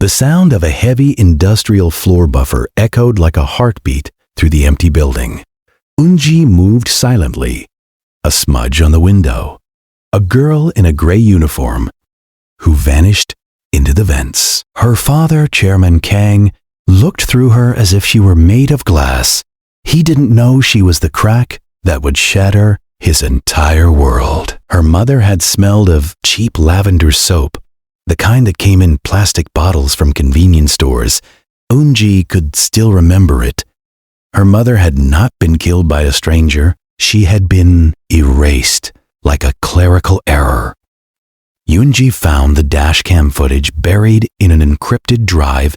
The sound of a heavy industrial floor buffer echoed like a heartbeat through the empty building. Eun-ji moved silently. A smudge on the window. A girl in a gray uniform who vanished into the vents. Her father, Chairman Kang, looked through her as if she were made of glass. He didn't know she was the crack that would shatter his entire world. Her mother had smelled of cheap lavender soap, the kind that came in plastic bottles from convenience stores. Eun-ji could still remember it. Her mother had not been killed by a stranger. She had been erased like a clerical error. Eun-ji found the dashcam footage buried in an encrypted drive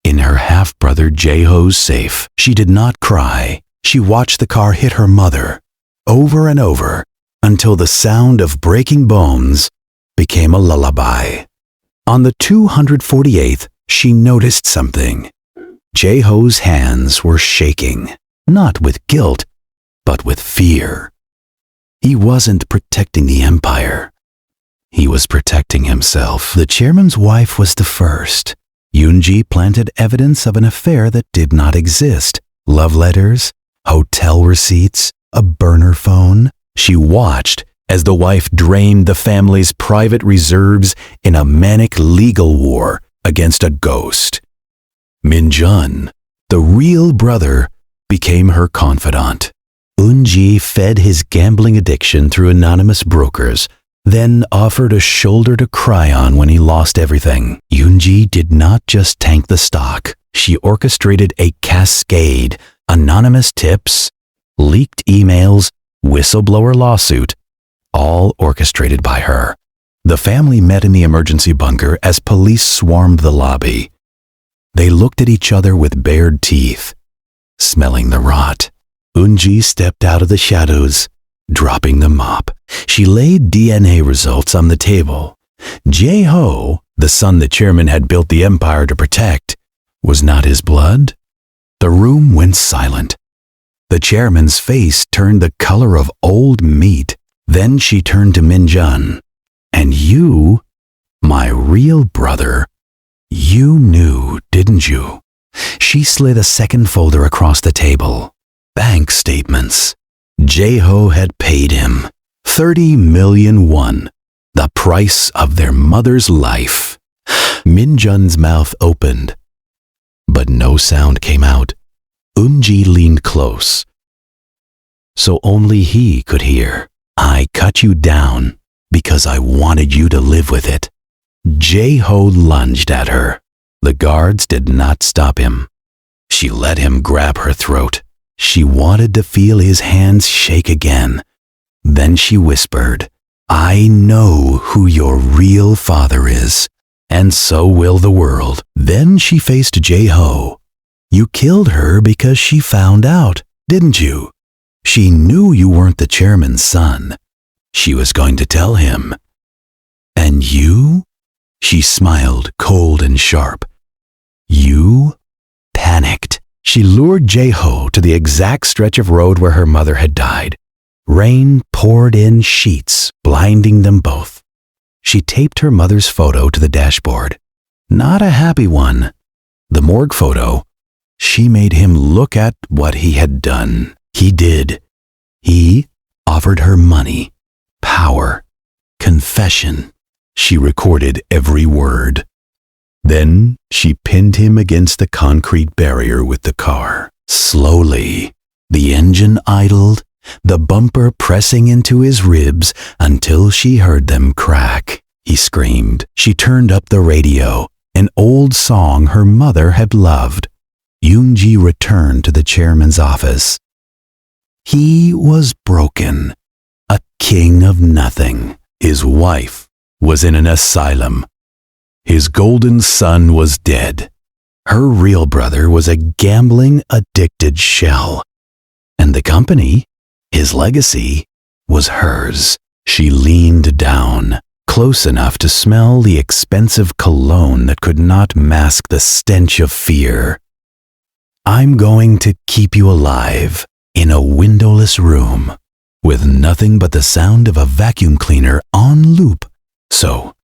in her half-brother Jae-ho's safe. She did not cry. She watched the car hit her mother over and over until the sound of breaking bones became a lullaby. On the 248th, she noticed something. Jae-ho's hands were shaking, not with guilt, but with fear. He wasn't protecting the empire. He was protecting himself. The chairman's wife was the first. Eun-ji planted evidence of an affair that did not exist. Love letters, hotel receipts, a burner phone. She watched as the wife drained the family's private reserves in a manic legal war against a ghost. Min-jun, the real brother, became her confidant. Eun-ji fed his gambling addiction through anonymous brokers, then offered a shoulder to cry on when he lost everything. Eun-ji did not just tank the stock. She orchestrated a cascade, anonymous tips, leaked emails, whistleblower lawsuit, all orchestrated by her. The family met in the emergency bunker as police swarmed the lobby. They looked at each other with bared teeth, smelling the rot. Eun-ji stepped out of the shadows, dropping the mop. She laid DNA results on the table. Jae-ho, the son the chairman had built the empire to protect, was not his blood. The room went silent. The chairman's face turned the color of old meat. Then she turned to Min-jun. "And you, my real brother, you knew, didn't you?" She slid a second folder across the table. Bank statements. Jae-ho had paid him 30 million won, the price of their mother's life. Min-jun's mouth opened, but no sound came out. Eun-ji leaned close, so only he could hear. "I cut you down because I wanted you to live with it." Jae-ho lunged at her. The guards did not stop him. She let him grab her throat. She wanted to feel his hands shake again. Then she whispered, "I know who your real father is, and so will the world." Then she faced Jae-ho. "You killed her because she found out, didn't you? She knew you weren't the chairman's son. She was going to tell him. And you?" She smiled, cold and sharp. "You panicked." She lured Jae-ho to the exact stretch of road where her mother had died. Rain poured in sheets, blinding them both. She taped her mother's photo to the dashboard. Not a happy one. The morgue photo. She made him look at what he had done. He did. He offered her money, power, confession. She recorded every word. Then she pinned him against the concrete barrier with the car. Slowly, the engine idled, the bumper pressing into his ribs until she heard them crack. He screamed. She turned up the radio, an old song her mother had loved. Eun-ji returned to the chairman's office. He was broken, a king of nothing. His wife was in an asylum. His golden son was dead. Her real brother was a gambling, addicted shell. And the company, his legacy, was hers. She leaned down, close enough to smell the expensive cologne that could not mask the stench of fear. "I'm going to keep you alive in a windowless room with nothing but the sound of a vacuum cleaner on loop. So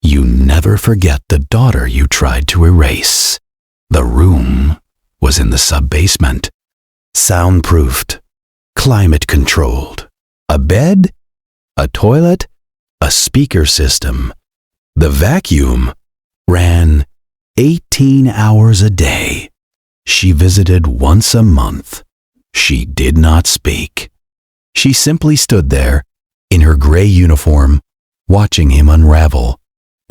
You never forget the daughter you tried to erase. The room was in the sub-basement, soundproofed, climate-controlled. A bed, a toilet, a speaker system. The vacuum ran 18 hours a day. She visited once a month. She did not speak. She simply stood there, in her gray uniform, watching him unravel.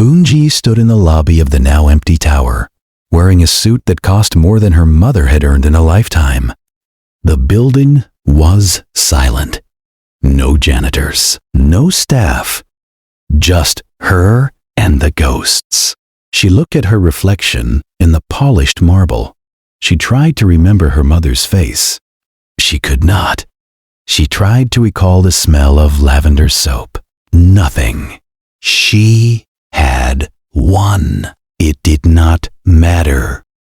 Eun-ji stood in the lobby of the now empty tower, wearing a suit that cost more than her mother had earned in a lifetime. The building was silent. No janitors, no staff, just her and the ghosts. She looked at her reflection in the polished marble. She tried to remember her mother's face. She could not. She tried to recall the smell of lavender soap. Nothing. She had won. It did not matter.